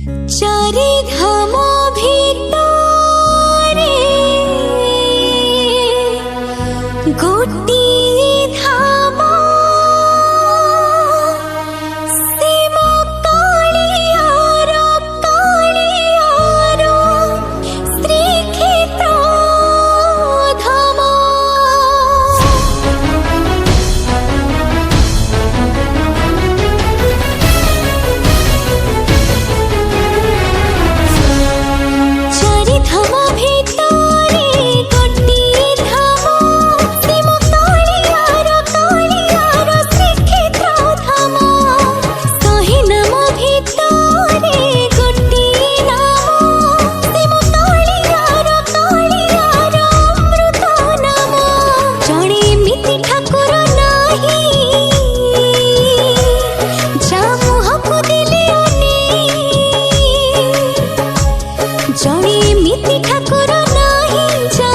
चारि धाम भितरे गोटिए धाम शिव कालियार श्रीक्षेत्र धाम। चारि धाम भितरे गोटिए धाम शिव कालियार श्रीक्षेत्र धाम। शहे नाम भितरे गोटिए नाम शिव कालियार अमृत नाम। जणे एमिति ठाकुर नाही जा मुहको देले अनेक। जणे एमिति ठाकुर नाही जा